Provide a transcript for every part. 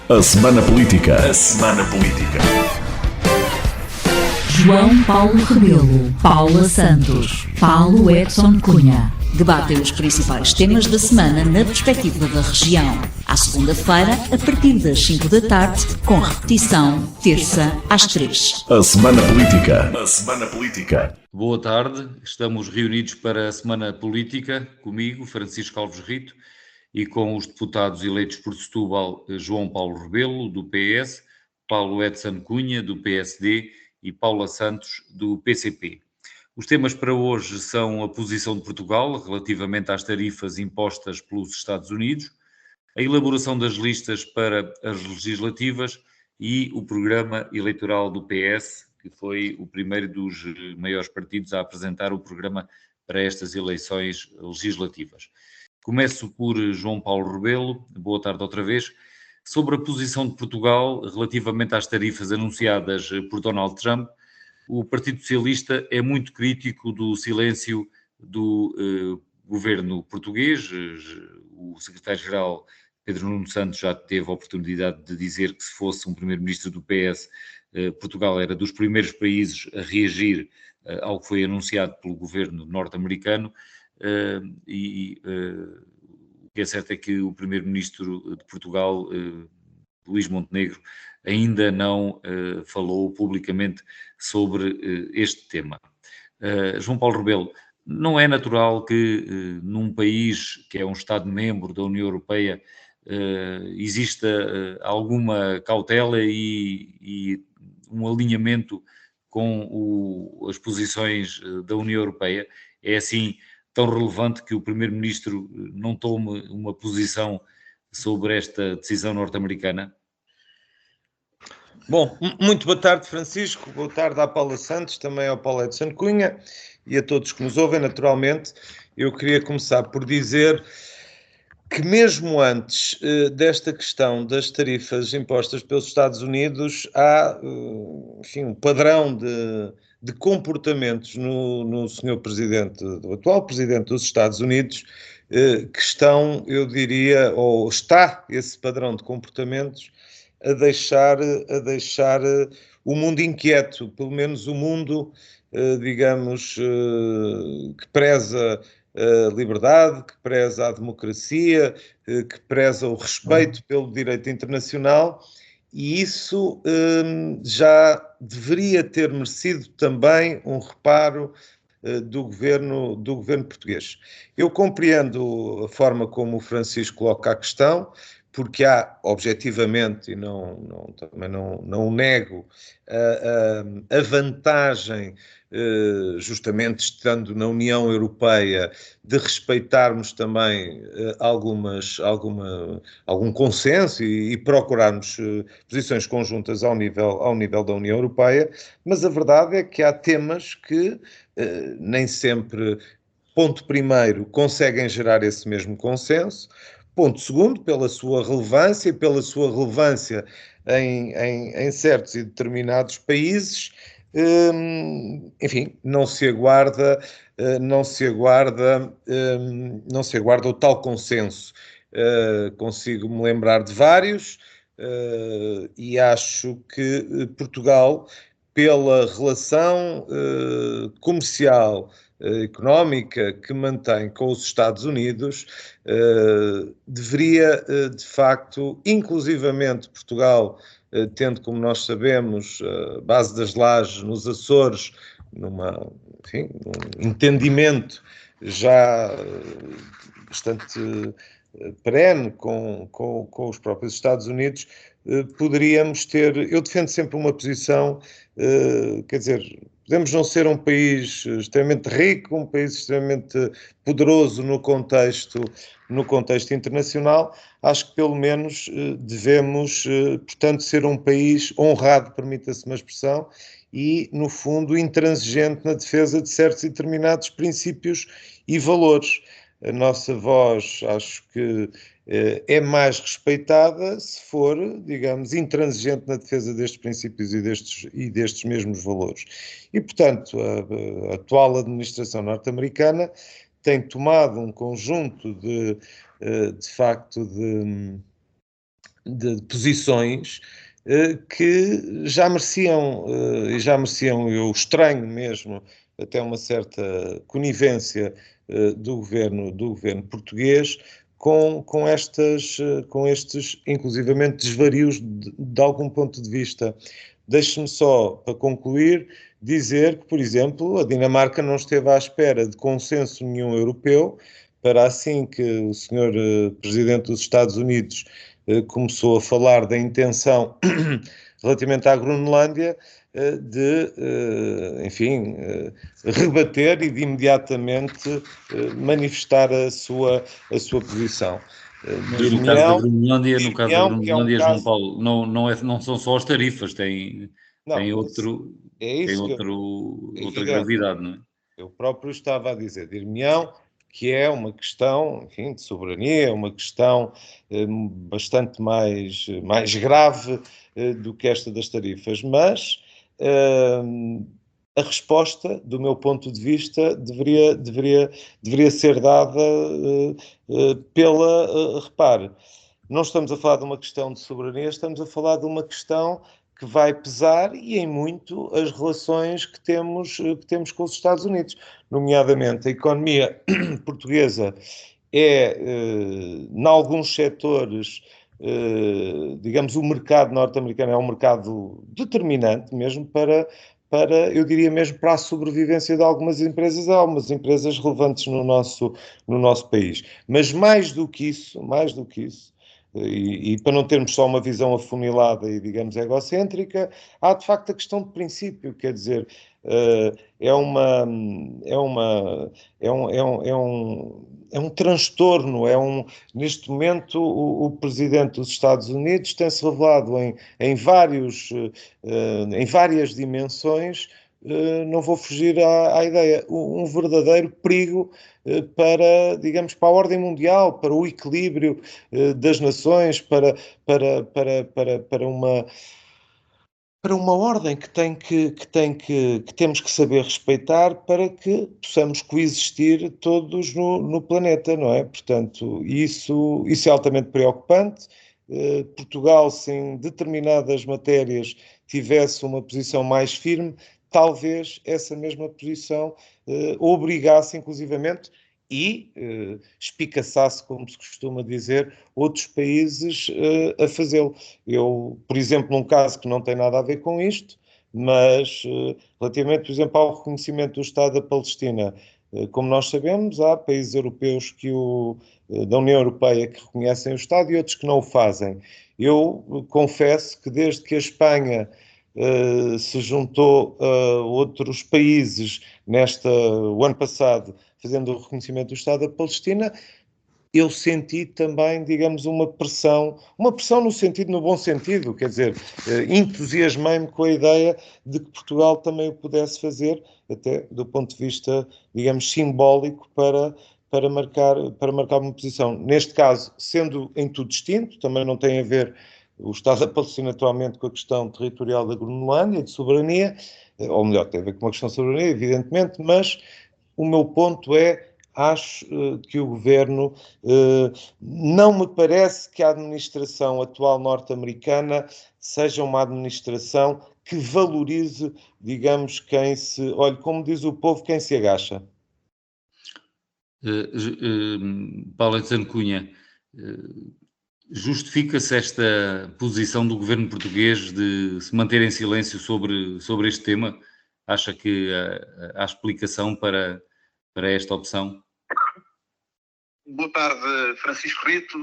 A Semana Política. A Semana Política. João Paulo Rebelo, Paula Santos, Paulo Edson Cunha. Debatem os principais temas da semana na perspectiva da região. À segunda-feira, a partir das 5 da tarde, com repetição, terça às 3. A Semana Política. A Semana Política. Boa tarde, estamos reunidos para a Semana Política, comigo, Francisco Alves Rito, e com os deputados eleitos por Setúbal, João Paulo Rebelo, do PS, Paulo Edson Cunha, do PSD e Paula Santos, do PCP. Os temas para hoje são a posição de Portugal relativamente às tarifas impostas pelos Estados Unidos, a elaboração das listas para as legislativas e o programa eleitoral do PS, que foi o primeiro dos maiores partidos a apresentar o programa para estas eleições legislativas. Começo por João Paulo Rebelo, boa tarde outra vez. Sobre a posição de Portugal relativamente às tarifas anunciadas por Donald Trump, o Partido Socialista é muito crítico do silêncio do governo português. O secretário-geral Pedro Nuno Santos já teve a oportunidade de dizer que se fosse um primeiro-ministro do PS, Portugal era dos primeiros países a reagir ao que foi anunciado pelo governo norte-americano. O que é certo é que o primeiro-ministro de Portugal, Luís Montenegro, ainda não falou publicamente sobre este tema. João Paulo Rebelo, não é natural que num país que é um Estado-membro da União Europeia exista alguma cautela e um alinhamento com as posições da União Europeia? É assim tão relevante que o Primeiro-Ministro não tome uma posição sobre esta decisão norte-americana? Bom, muito boa tarde, Francisco, boa tarde à Paula Santos, também ao Paulo Edson Cunha e a todos que nos ouvem, naturalmente. Eu queria começar por dizer que mesmo antes desta questão das tarifas impostas pelos Estados Unidos, há, enfim, um padrão de comportamentos no senhor Presidente, do atual Presidente dos Estados Unidos, que estão, eu diria, ou está esse padrão de comportamentos a deixar o mundo inquieto, pelo menos o mundo, digamos, que preza a liberdade, que preza a democracia, que preza o respeito pelo direito internacional, e isso já deveria ter merecido também um reparo do governo português. Eu compreendo a forma como o Francisco coloca a questão, porque há, objetivamente, e também não o nego, a vantagem, justamente estando na União Europeia, de respeitarmos também algum consenso e procurarmos posições conjuntas ao nível da União Europeia, mas a verdade é que há temas que nem sempre, ponto primeiro, conseguem gerar esse mesmo consenso. Ponto segundo, pela sua relevância em certos e determinados países, enfim, não se aguarda o tal consenso. Consigo-me lembrar de vários, e acho que Portugal, pela relação comercial, económica que mantém com os Estados Unidos, deveria, de facto, inclusivamente Portugal, tendo, como nós sabemos, a base das lajes nos Açores, num entendimento já bastante perene com os próprios Estados Unidos, poderíamos ter... Eu defendo sempre uma posição, quer dizer, podemos não ser um país extremamente rico, um país extremamente poderoso no contexto internacional. Acho que pelo menos devemos, portanto, ser um país honrado, permita-se uma expressão, e, no fundo, intransigente na defesa de certos e determinados princípios e valores. A nossa voz, acho que é mais respeitada se for, digamos, intransigente na defesa destes princípios e destes mesmos valores. E, portanto, a atual administração norte-americana tem tomado um conjunto de facto, de posições que já mereciam, eu estranho mesmo, até uma certa conivência do governo português com estes, inclusivamente, desvarios de algum ponto de vista. Deixe-me só, para concluir, dizer que, por exemplo, a Dinamarca não esteve à espera de consenso nenhum europeu para assim que o senhor Presidente dos Estados Unidos começou a falar da intenção relativamente à Groenlândia de, enfim, rebater e de imediatamente manifestar a sua posição. Mas no caso da Que é um Groenlândia, João caso... Paulo, não são só as tarifas, tem Não, é isso que é outra evidente. gravidade, não é? Eu próprio estava a dizer, dir-me-ão, que é uma questão, enfim, de soberania, uma questão bastante mais grave do que esta das tarifas, mas a resposta, do meu ponto de vista, deveria ser dada repare, não estamos a falar de uma questão de soberania, estamos a falar de uma questão que vai pesar e em muito as relações que temos com os Estados Unidos, nomeadamente a economia portuguesa em alguns setores, digamos, o mercado norte-americano é um mercado determinante mesmo eu diria mesmo para a sobrevivência de algumas empresas relevantes no nosso país. Mas mais do que isso, e para não termos só uma visão afunilada e, digamos, egocêntrica, há de facto a questão de princípio, quer dizer, é um transtorno, neste momento o Presidente dos Estados Unidos tem-se revelado em várias dimensões, não vou fugir à ideia, um verdadeiro perigo digamos, para a ordem mundial, para o equilíbrio das nações, para uma ordem que temos que saber respeitar para que possamos coexistir todos no planeta, não é? Portanto, isso é altamente preocupante. Portugal, se em determinadas matérias tivesse uma posição mais firme, talvez essa mesma posição obrigasse, inclusivamente, e espicaçasse, como se costuma dizer, outros países a fazê-lo. Eu, por exemplo, num caso que não tem nada a ver com isto, mas relativamente, por exemplo, ao reconhecimento do Estado da Palestina, como nós sabemos, há países europeus da União Europeia que reconhecem o Estado e outros que não o fazem. Eu confesso que desde que a Espanha se juntou a outros países o ano passado, fazendo o reconhecimento do Estado da Palestina, eu senti também, digamos, uma pressão no bom sentido, quer dizer, entusiasmei-me com a ideia de que Portugal também o pudesse fazer, até do ponto de vista, digamos, simbólico para marcar uma posição. Neste caso, sendo em tudo distinto, também não tem a ver o Estado da Palestina atualmente com a questão territorial da Groenlândia, de soberania, ou melhor, tem a ver com uma questão de soberania, evidentemente, mas o meu ponto acho que o governo, não me parece que a administração atual norte-americana seja uma administração que valorize, digamos, olha, como diz o povo, quem se agacha. Paulo Alexandre Cunha, justifica-se esta posição do governo português de se manter em silêncio sobre este tema? Acha que há explicação para esta opção? Boa tarde, Francisco Rito,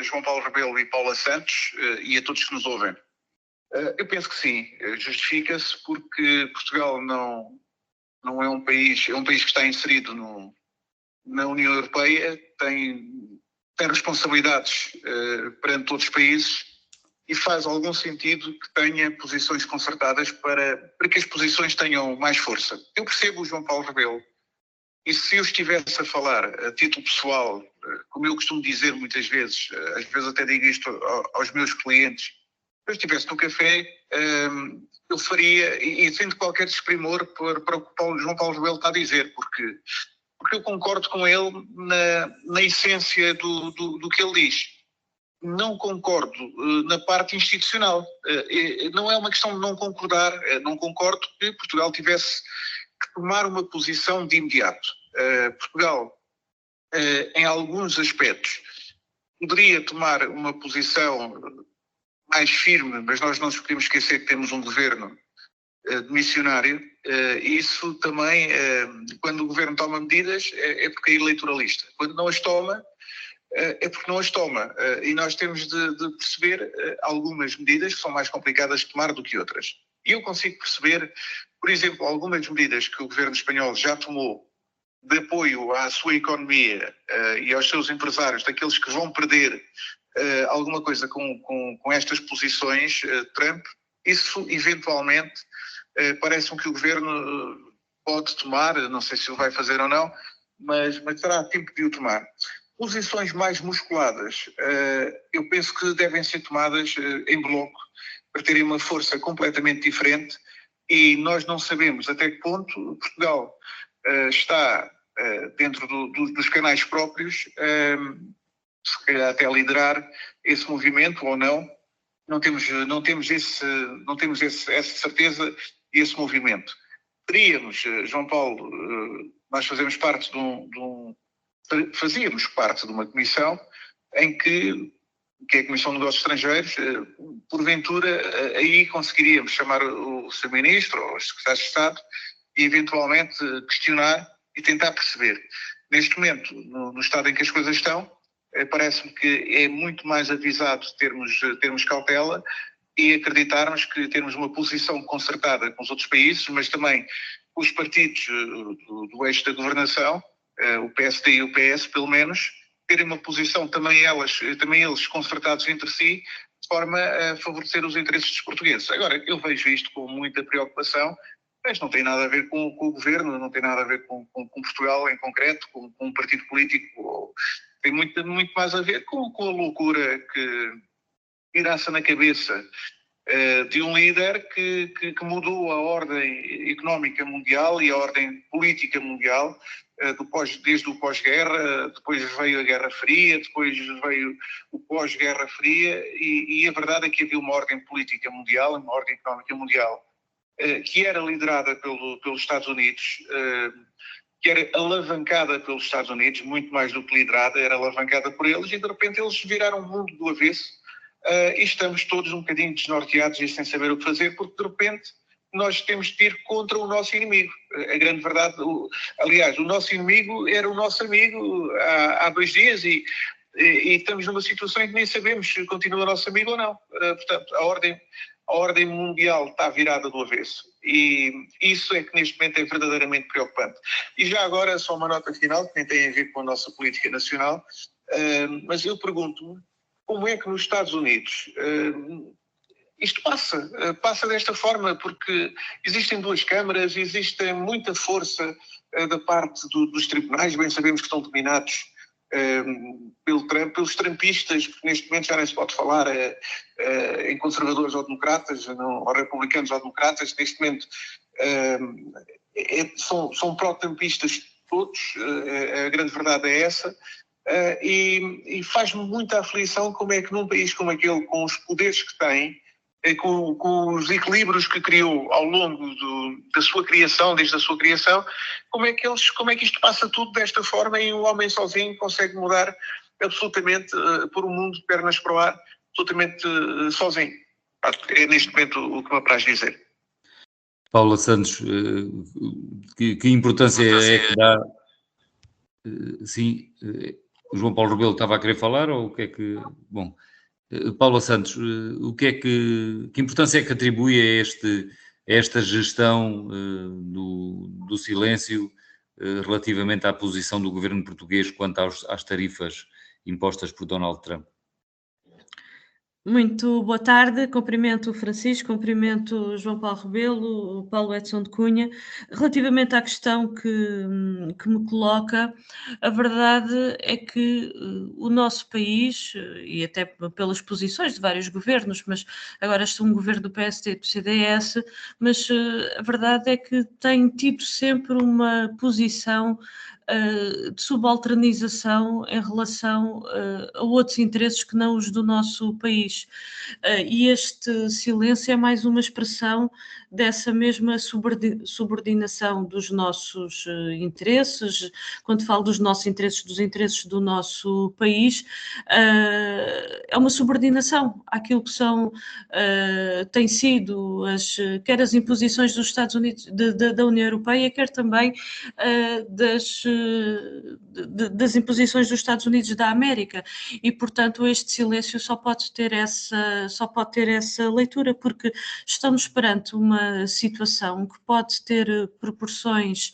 João Paulo Rebelo e Paula Santos, e a todos que nos ouvem. Eu penso que sim, justifica-se porque Portugal não é um país, é um país que está inserido na União Europeia, tem responsabilidades perante todos os países e faz algum sentido que tenha posições concertadas para que as posições tenham mais força. Eu percebo o João Paulo Rebelo, e se eu estivesse a falar a título pessoal, como eu costumo dizer muitas vezes, às vezes até digo isto aos meus clientes, se eu estivesse no café, eu faria, e sem qualquer desprimor para o que o João Paulo Rebelo está a dizer, porque eu concordo com ele na essência do que ele diz. não concordo na parte institucional. Não é uma questão de não concordar, não concordo que Portugal tivesse que tomar uma posição de imediato. Portugal, em alguns aspectos, poderia tomar uma posição mais firme, mas nós não nos podemos esquecer que temos um governo demissionário, e isso também, quando o governo toma medidas, é porque é eleitoralista. Quando não as toma, é porque não as toma. E nós temos de perceber algumas medidas que são mais complicadas de tomar do que outras. E eu consigo perceber, por exemplo, algumas medidas que o governo espanhol já tomou de apoio à sua economia e aos seus empresários, daqueles que vão perder alguma coisa com estas posições, Trump, isso eventualmente parece-me que o governo pode tomar, não sei se o vai fazer ou não, mas terá tempo de o tomar. Posições mais musculadas, eu penso que devem ser tomadas em bloco, para terem uma força completamente diferente, e nós não sabemos até que ponto Portugal está dentro dos canais próprios, se calhar até liderar esse movimento ou não. Não temos essa certeza e esse movimento. Teríamos, João Paulo, nós fazíamos parte de uma comissão em que é a Comissão de Negócios Estrangeiros, porventura aí conseguiríamos chamar o Sr. Ministro ou os Secretários de Estado e eventualmente questionar e tentar perceber. Neste momento, no estado em que as coisas estão, parece-me que é muito mais avisado termos cautela e acreditarmos que termos uma posição concertada com os outros países, mas também os partidos do eixo da governação, o PSD e o PS, pelo menos, terem uma posição também eles concertados entre si, de forma a favorecer os interesses dos portugueses. Agora, eu vejo isto com muita preocupação, mas não tem nada a ver com o governo, não tem nada a ver com Portugal em concreto, com um partido político, tem muito mais a ver com a loucura que iraça na cabeça de um líder que mudou a ordem económica mundial e a ordem política mundial, desde o pós-guerra, depois veio a Guerra Fria, depois veio o pós-Guerra Fria, e a verdade é que havia uma ordem política mundial, uma ordem económica mundial, que era liderada pelos Estados Unidos, que era alavancada pelos Estados Unidos, muito mais do que liderada, era alavancada por eles, e de repente eles viraram o mundo do avesso, e estamos todos um bocadinho desnorteados e sem saber o que fazer, porque de repente nós temos de ir contra o nosso inimigo. A grande verdade, aliás, o nosso inimigo era o nosso amigo há 2 dias, e estamos numa situação em que nem sabemos se continua nosso amigo ou não. Portanto, a ordem mundial está virada do avesso, e isso é que neste momento é verdadeiramente preocupante. E já agora, só uma nota final, que nem tem a ver com a nossa política nacional, mas eu pergunto-me como é que nos Estados Unidos isto passa desta forma, porque existem 2 câmaras, existe muita força da parte dos tribunais, bem sabemos que estão dominados pelos trumpistas, porque neste momento já nem se pode falar em conservadores ou democratas, ou republicanos ou democratas, neste momento são pró-trumpistas todos, a grande verdade é essa, e faz-me muita aflição como é que num país como aquele, com os poderes que tem, com os equilíbrios que criou ao longo da sua criação, desde a sua criação, como é que isto passa tudo desta forma e um homem sozinho consegue mudar absolutamente por um mundo de pernas para o ar, absolutamente sozinho. É neste momento o que me apraz dizer. Paula Santos, que importância é que dá? Sim, o João Paulo Rebelo estava a querer falar, ou o que é que... Bom... Paula Santos, que importância é que atribui a esta gestão do silêncio relativamente à posição do governo português quanto às tarifas impostas por Donald Trump? Muito boa tarde, cumprimento o Francisco, cumprimento o João Paulo Rebelo, o Paulo Edson de Cunha. Relativamente à questão que me coloca, a verdade é que o nosso país, e até pelas posições de vários governos, mas agora estou um governo do PSD e do CDS, mas a verdade é que tem tido sempre uma posição de subalternização em relação a outros interesses que não os do nosso país. E este silêncio é mais uma expressão dessa mesma subordinação dos nossos interesses. Quando falo dos nossos interesses, dos interesses do nosso país, é uma subordinação àquilo que são, têm sido quer as imposições dos Estados Unidos, da União Europeia, quer também das imposições dos Estados Unidos da América. E, portanto, este silêncio só pode ter essa leitura, porque estamos perante uma situação que pode ter proporções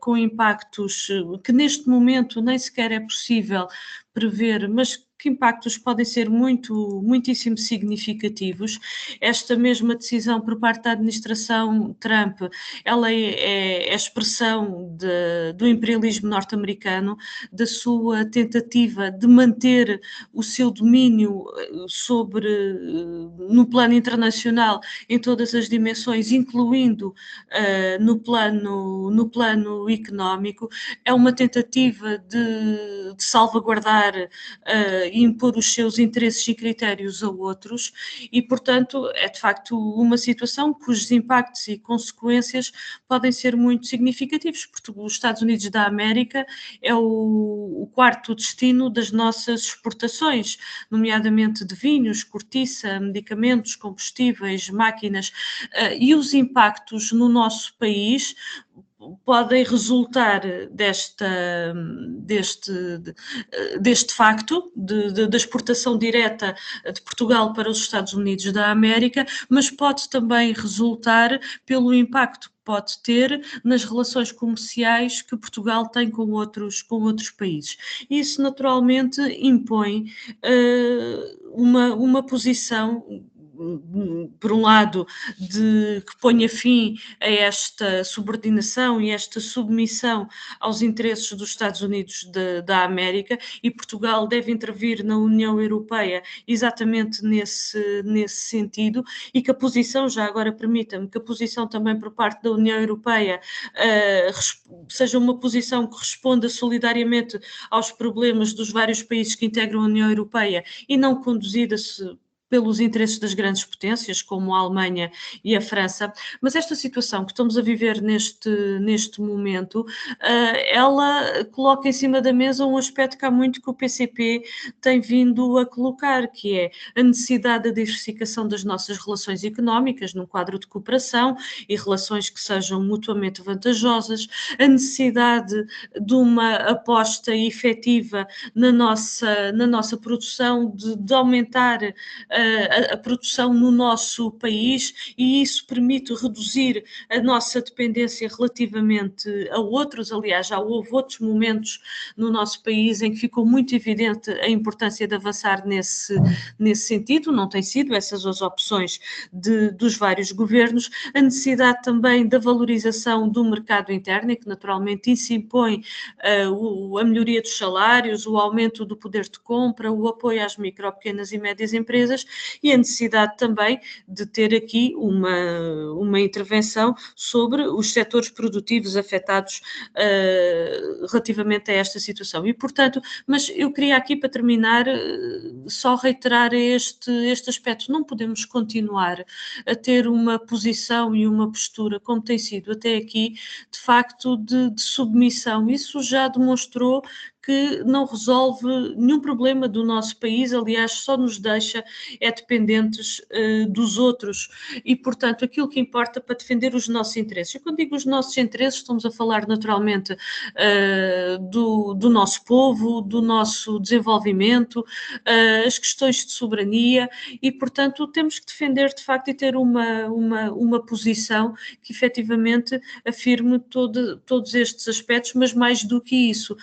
com impactos que neste momento nem sequer é possível prever, mas que impactos podem ser muitíssimo significativos. Esta mesma decisão por parte da administração Trump, ela é expressão do imperialismo norte-americano, da sua tentativa de manter o seu domínio no plano internacional em todas as dimensões, incluindo no plano económico. É uma tentativa de salvaguardar e impor os seus interesses e critérios a outros e, portanto, é de facto uma situação cujos impactos e consequências podem ser muito significativos, porque os Estados Unidos da América é o quarto destino das nossas exportações, nomeadamente de vinhos, cortiça, medicamentos, combustíveis, máquinas, e os impactos no nosso país podem resultar deste facto da exportação direta de Portugal para os Estados Unidos da América, mas pode também resultar pelo impacto que pode ter nas relações comerciais que Portugal tem com outros países. Isso naturalmente impõe uma posição, por um lado, que ponha fim a esta subordinação e esta submissão aos interesses dos Estados Unidos da América, e Portugal deve intervir na União Europeia exatamente nesse sentido, e que a posição, já agora permita-me, que a posição também por parte da União Europeia seja uma posição que responda solidariamente aos problemas dos vários países que integram a União Europeia e não conduzida-se pelos interesses das grandes potências, como a Alemanha e a França, mas esta situação que estamos a viver neste momento, ela coloca em cima da mesa um aspecto que há muito que o PCP tem vindo a colocar, que é a necessidade da diversificação das nossas relações económicas num quadro de cooperação e relações que sejam mutuamente vantajosas, a necessidade de uma aposta efetiva na nossa produção, de aumentar a produção no nosso país, e isso permite reduzir a nossa dependência relativamente a outros. Aliás, já houve outros momentos no nosso país em que ficou muito evidente a importância de avançar nesse sentido, não tem sido essas as opções dos vários governos. A necessidade também da valorização do mercado interno, e que naturalmente isso impõe a melhoria dos salários, o aumento do poder de compra, o apoio às micro, pequenas e médias empresas, e a necessidade também de ter aqui uma intervenção sobre os setores produtivos afetados relativamente a esta situação. E, portanto, mas eu queria aqui, para terminar, só reiterar este aspecto. Não podemos continuar a ter uma posição e uma postura, como tem sido até aqui, de facto, de submissão. Isso já demonstrou que não resolve nenhum problema do nosso país, aliás, só nos deixa dependentes dos outros, e, portanto, aquilo que importa para defender os nossos interesses. E quando digo os nossos interesses, estamos a falar naturalmente do nosso povo, do nosso desenvolvimento, as questões de soberania, e, portanto, temos que defender, de facto, e ter uma posição que efetivamente afirme todos estes aspectos, mas mais do que isso,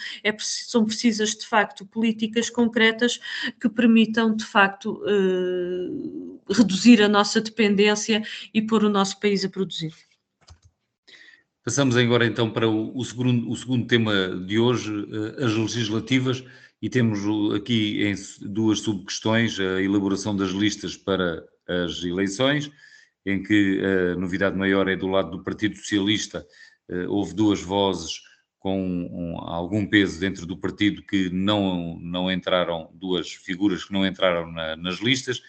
são precisas, de facto, políticas concretas que permitam, de facto, reduzir a nossa dependência e pôr o nosso país a produzir. Passamos agora então para o segundo tema de hoje, as legislativas, e temos aqui duas subquestões: a elaboração das listas para as eleições, em que a novidade maior é do lado do Partido Socialista. Houve duas vozes com algum peso dentro do partido que não entraram, duas figuras que não entraram nas listas,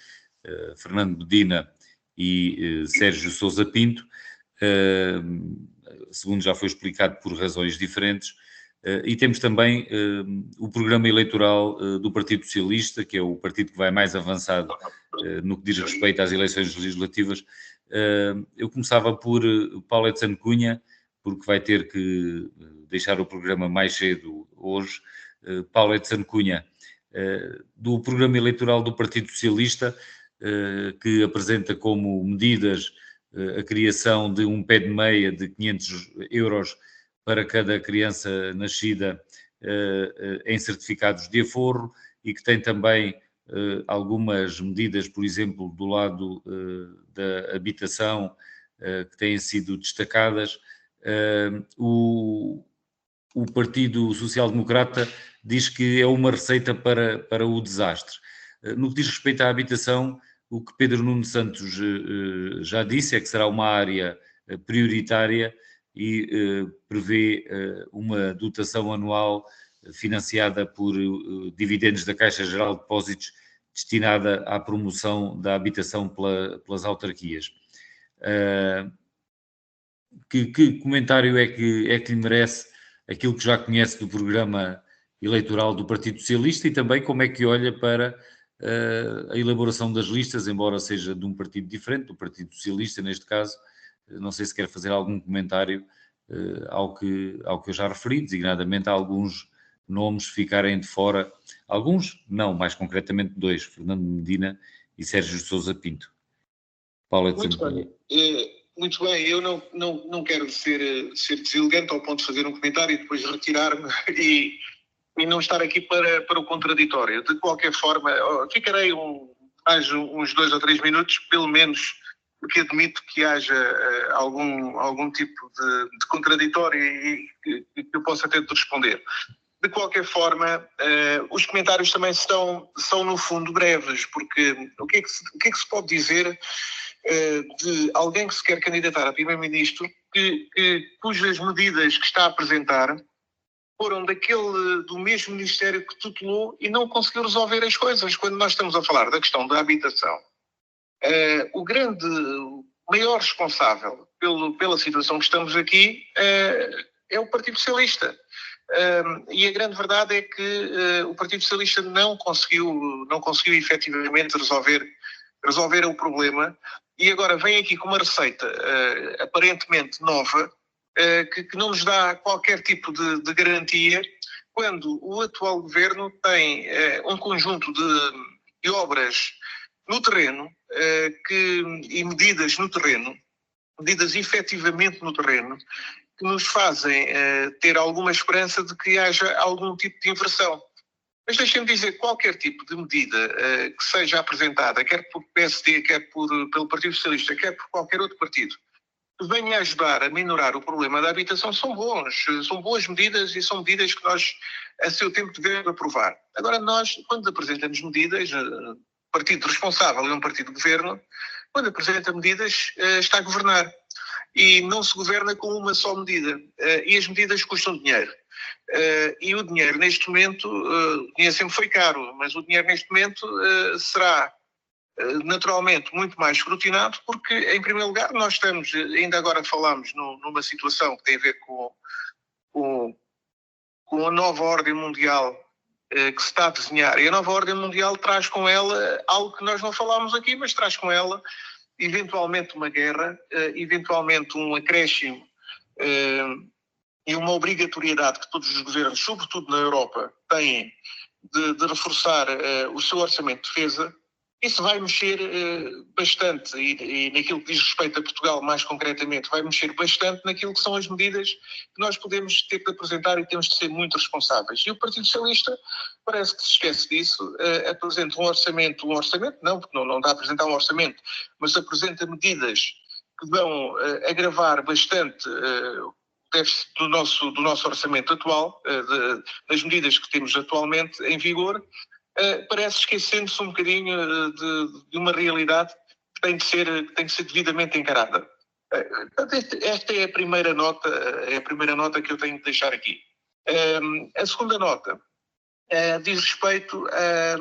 Fernando Medina e Sérgio Sousa Pinto, segundo já foi explicado por razões diferentes. E temos também o programa eleitoral do Partido Socialista, que é o partido que vai mais avançado no que diz respeito às eleições legislativas. Eu começava por Paulo Edson Cunha, porque vai ter que deixar o programa mais cedo hoje. Paulo Edson Cunha, do programa eleitoral do Partido Socialista, que apresenta como medidas a criação de um pé de meia de 500 euros para cada criança nascida em certificados de aforro, e que tem também algumas medidas, por exemplo, do lado da habitação, que têm sido destacadas. O Partido Social Democrata diz que é uma receita para o desastre. No que diz respeito à habitação, o que Pedro Nuno Santos já disse é que será uma área prioritária e prevê uma dotação anual financiada por dividendos da Caixa Geral de Depósitos, destinada à promoção da habitação pelas autarquias. Que comentário é que lhe merece aquilo que já conhece do programa eleitoral do Partido Socialista, e também como é que olha para a elaboração das listas, embora seja de um partido diferente, do Partido Socialista neste caso? Não sei se quer fazer algum comentário ao que eu já referi, designadamente a alguns nomes ficarem de fora, alguns não, mais concretamente dois, Fernando Medina e Sérgio Sousa Pinto. Paulo Edson Cunha. Muito bem, eu não quero ser deselegante ao ponto de fazer um comentário e depois retirar-me e não estar aqui para o contraditório. De qualquer forma, ficarei mais uns 2 ou 3 minutos, pelo menos, porque admito que haja algum tipo de contraditório e que eu possa ter de responder. De qualquer forma, os comentários também são no fundo breves, porque o que é que se pode dizer de alguém que se quer candidatar a primeiro-ministro cujas medidas que está a apresentar foram do mesmo ministério que tutelou e não conseguiu resolver as coisas? Quando nós estamos a falar da questão da habitação, o maior responsável pela situação que estamos aqui é o Partido Socialista. E a grande verdade é que o Partido Socialista não conseguiu efetivamente resolver o problema, e agora vem aqui com uma receita aparentemente nova, que não nos dá qualquer tipo de garantia, quando o atual governo tem um conjunto de obras no terreno e medidas no terreno, medidas efetivamente no terreno, que nos fazem ter alguma esperança de que haja algum tipo de inversão. Mas deixem-me dizer, qualquer tipo de medida que seja apresentada, quer por PSD, quer pelo Partido Socialista, quer por qualquer outro partido, que venha ajudar a minorar o problema da habitação, são boas medidas, e são medidas que nós, a seu tempo, devemos aprovar. Agora, nós, quando apresentamos medidas, o partido responsável é um partido de governo, quando apresenta medidas, está a governar. E não se governa com uma só medida. E as medidas custam dinheiro. E o dinheiro neste momento, o dinheiro sempre foi caro, mas o dinheiro neste momento será naturalmente muito mais escrutinado, porque em primeiro lugar nós estamos, ainda agora falamos numa situação que tem a ver com a nova ordem mundial que se está a desenhar, e a nova ordem mundial traz com ela algo que nós não falámos aqui, mas traz com ela eventualmente uma guerra, eventualmente um acréscimo e uma obrigatoriedade que todos os governos, sobretudo na Europa, têm de reforçar o seu orçamento de defesa. Isso vai mexer bastante, e naquilo que diz respeito a Portugal, mais concretamente, vai mexer bastante naquilo que são as medidas que nós podemos ter que apresentar, e temos de ser muito responsáveis. E o Partido Socialista parece que se esquece disso, apresenta um orçamento não, porque não dá a apresentar um orçamento, mas apresenta medidas que vão agravar bastante o déficit do nosso orçamento atual, das medidas que temos atualmente em vigor. Parece esquecendo-se um bocadinho de uma realidade que tem de ser devidamente encarada. Esta é a primeira nota que eu tenho de deixar aqui. A segunda nota diz respeito a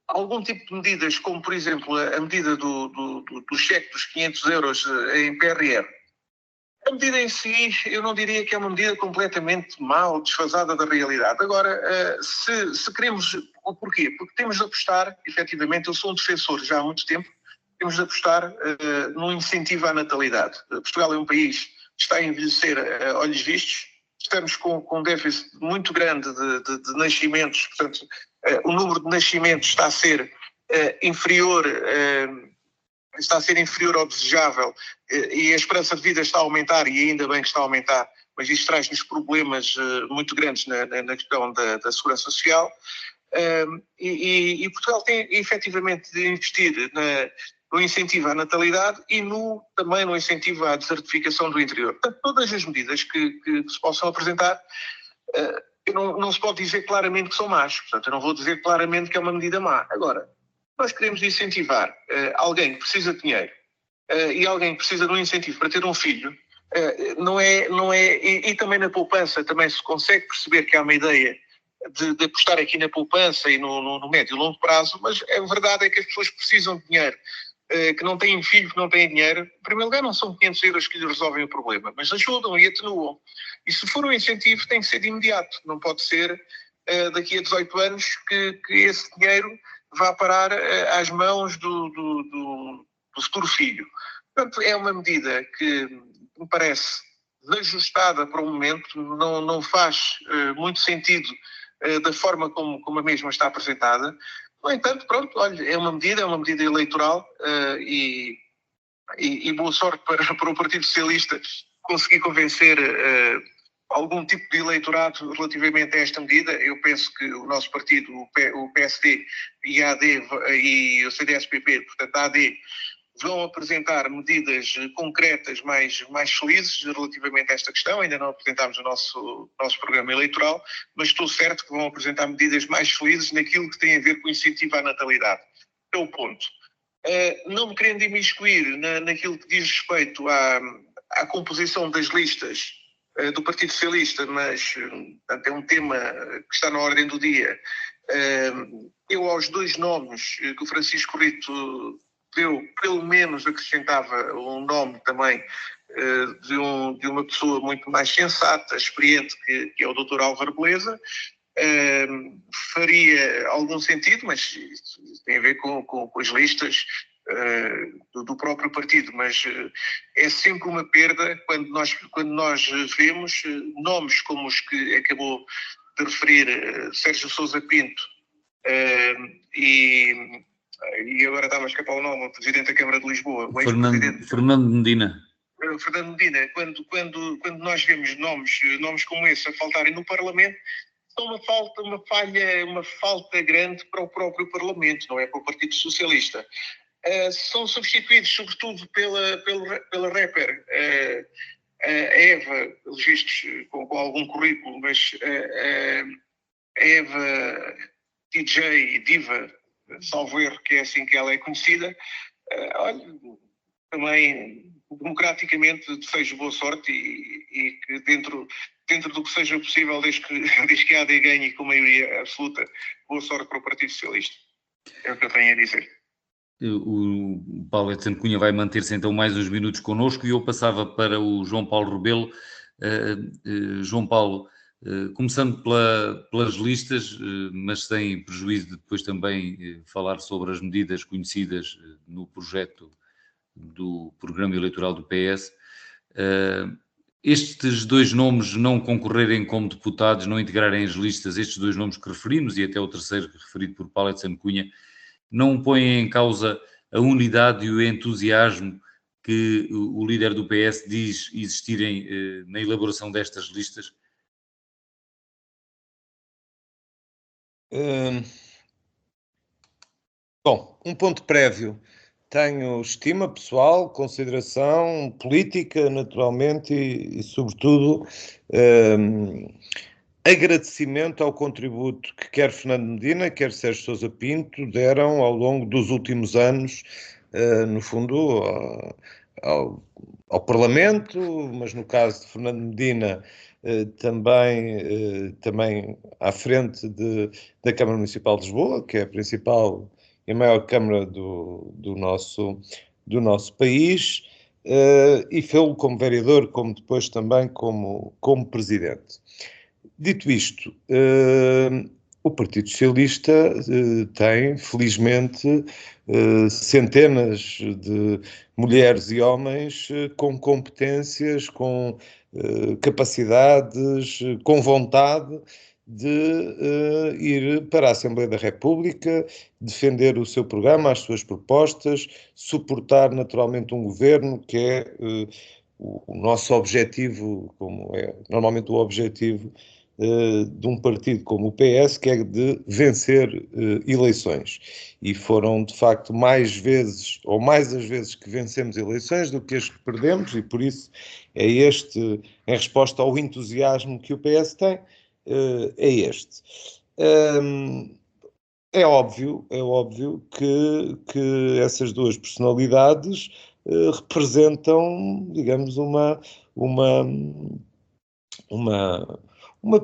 algum tipo de medidas, como por exemplo a medida do cheque dos 500 euros em PRR. A medida em si, eu não diria que é uma medida completamente má ou desfasada da realidade. Agora, se queremos... O porquê? Porque temos de apostar, efetivamente, eu sou um defensor já há muito tempo, temos de apostar no incentivo à natalidade. Portugal é um país que está a envelhecer a olhos vistos, estamos com um déficit muito grande de nascimentos, portanto, o número de nascimentos está a ser inferior ao desejável, e a esperança de vida está a aumentar, e ainda bem que está a aumentar, mas isto traz-nos problemas muito grandes na questão da segurança social, e Portugal tem efetivamente de investir no incentivo à natalidade e também no incentivo à desertificação do interior. Portanto, todas as medidas que se possam apresentar, não se pode dizer claramente que são más, portanto eu não vou dizer claramente que é uma medida má. Agora, nós queremos incentivar alguém que precisa de dinheiro e alguém que precisa de um incentivo para ter um filho, e também na poupança também se consegue perceber que há uma ideia de apostar aqui na poupança e no médio e longo prazo, mas a verdade é que as pessoas precisam de dinheiro, que não têm filho, que não têm dinheiro. Em primeiro lugar, não são 500 euros que lhe resolvem o problema, mas ajudam e atenuam. E se for um incentivo, tem que ser de imediato, não pode ser daqui a 18 anos que esse dinheiro vá parar às mãos do futuro filho. Portanto, é uma medida que me parece desajustada para o momento, não faz muito sentido da forma como a mesma está apresentada. No entanto, pronto, olha, é uma medida eleitoral e boa sorte para o Partido Socialista conseguir convencer algum tipo de eleitorado relativamente a esta medida. Eu penso que o nosso partido, o PSD e a AD e o CDS-PP, portanto a AD, vão apresentar medidas concretas mais felizes relativamente a esta questão. Ainda não apresentámos o nosso programa eleitoral, mas estou certo que vão apresentar medidas mais felizes naquilo que tem a ver com o incentivo à natalidade. É o ponto. Não me querendo imiscuir naquilo que diz respeito à composição das listas do Partido Socialista, mas portanto, é um tema que está na ordem do dia. Eu, aos dois nomes que o Francisco Rito deu, pelo menos acrescentava um nome também de uma pessoa muito mais sensata, experiente, que é o Dr. Álvaro Beleza. Faria algum sentido, mas tem a ver com as listas do próprio partido, mas é sempre uma perda quando nós vemos nomes como os que acabou de referir Sérgio Sousa Pinto e agora estava a escapar o nome, o Presidente da Câmara de Lisboa, o ex-presidente Fernando Medina. Fernando Medina, quando nós vemos nomes como esse a faltarem no Parlamento, são uma falta grande para o próprio Parlamento, não é para o Partido Socialista. São substituídos sobretudo pela rapper a Eva, pelos vistos com algum currículo, mas a Eva DJ Diva, salvo erro, que é assim que ela é conhecida. Olha, também democraticamente desejo boa sorte e que dentro do que seja possível, desde que a AD ganhe com maioria absoluta, boa sorte para o Partido Socialista. É o que eu tenho a dizer. O Paulo Edson Cunha vai manter-se então mais uns minutos connosco e eu passava para o João Paulo Rebelo. João Paulo, começando pelas listas, mas sem prejuízo de depois também falar sobre as medidas conhecidas no projeto do programa eleitoral do PS. Estes dois nomes não concorrerem como deputados, não integrarem as listas, estes dois nomes que referimos e até o terceiro referido por Paulo Edson Cunha, não põem em causa a unidade e o entusiasmo que o líder do PS diz existirem na elaboração destas listas? Bom, um ponto prévio. Tenho estima pessoal, consideração política, naturalmente, e sobretudo, agradecimento ao contributo que quer Fernando Medina, quer Sérgio Sousa Pinto deram ao longo dos últimos anos, no fundo, ao Parlamento, mas no caso de Fernando Medina, também à frente da Câmara Municipal de Lisboa, que é a principal e a maior Câmara do nosso país, e fê-lo como vereador, como depois também como Presidente. Dito isto, o Partido Socialista tem, felizmente, centenas de mulheres e homens com competências, com capacidades, com vontade de ir para a Assembleia da República, defender o seu programa, as suas propostas, suportar naturalmente um governo que é o nosso objetivo, como é normalmente o objetivo de um partido como o PS, que é de vencer eleições. E foram, de facto, mais as vezes que vencemos eleições do que as que perdemos, e por isso em resposta ao entusiasmo que o PS tem, é este. É óbvio que essas duas personalidades representam, digamos, uma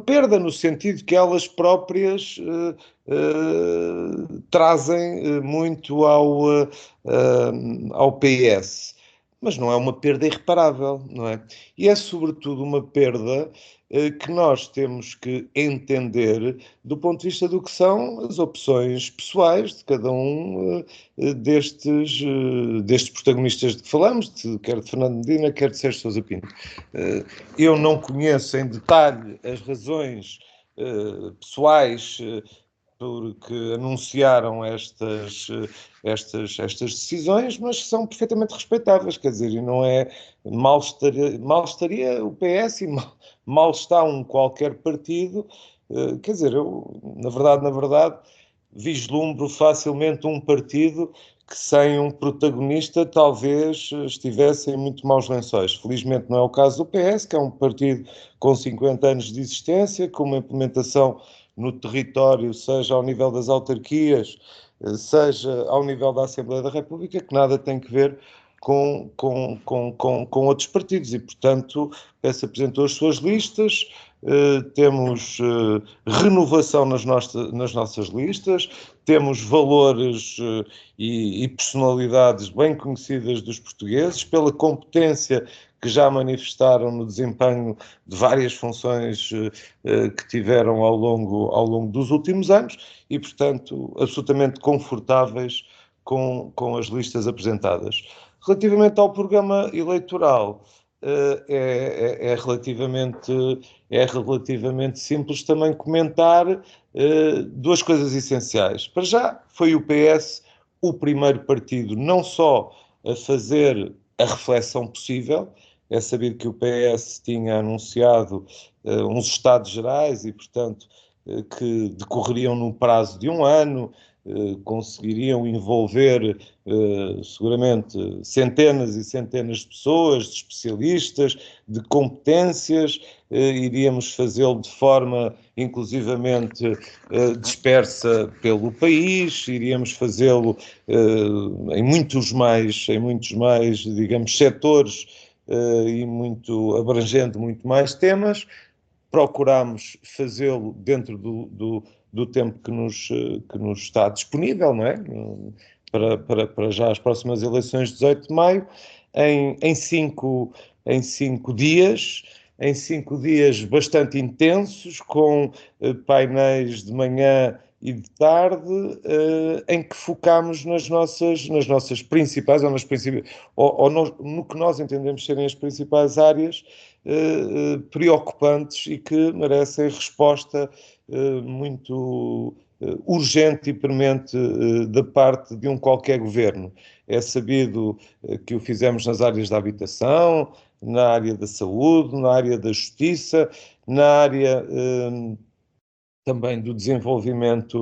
perda no sentido que elas próprias trazem muito ao PS. Mas não é uma perda irreparável, não é? E é sobretudo uma perda que nós temos que entender do ponto de vista do que são as opções pessoais de cada um destes protagonistas de que falamos, quer de Fernando Medina, quer de Sérgio Sousa Pinto. Eu não conheço em detalhe as razões pessoais porque anunciaram estas decisões, mas são perfeitamente respeitáveis, quer dizer, e não é mal estaria o PS e mal está qualquer partido, quer dizer, eu, na verdade, vislumbro facilmente um partido que sem um protagonista talvez estivesse em muito maus lençóis. Felizmente não é o caso do PS, que é um partido com 50 anos de existência, com uma implementação no território, seja ao nível das autarquias, seja ao nível da Assembleia da República, que nada tem que ver com outros partidos e, portanto, o PS apresentou as suas listas, temos renovação nas nossas listas, temos valores e personalidades bem conhecidas dos portugueses, pela competência que já manifestaram no desempenho de várias funções que tiveram ao longo dos últimos anos e, portanto, absolutamente confortáveis com as listas apresentadas. Relativamente ao programa eleitoral, é relativamente simples também comentar duas coisas essenciais. Para já, foi o PS o primeiro partido não só a fazer a reflexão possível. É sabido que o PS tinha anunciado uns Estados Gerais e, portanto, que decorreriam no prazo de um ano, conseguiriam envolver seguramente centenas e centenas de pessoas, de especialistas, de competências, iríamos fazê-lo de forma inclusivamente dispersa pelo país, iríamos fazê-lo em muitos mais, digamos, setores e abrangendo muito mais temas. Procurámos fazê-lo dentro do tempo que nos está disponível, não é? Para já as próximas eleições de 18 de maio, em cinco dias, bastante intensos, com painéis de manhã e de tarde, em que focámos nas nossas principais, no que nós entendemos serem as principais áreas preocupantes e que merecem resposta muito urgente e premente da parte de qualquer governo. É sabido que o fizemos nas áreas da habitação, na área da saúde, na área da justiça, na área também do desenvolvimento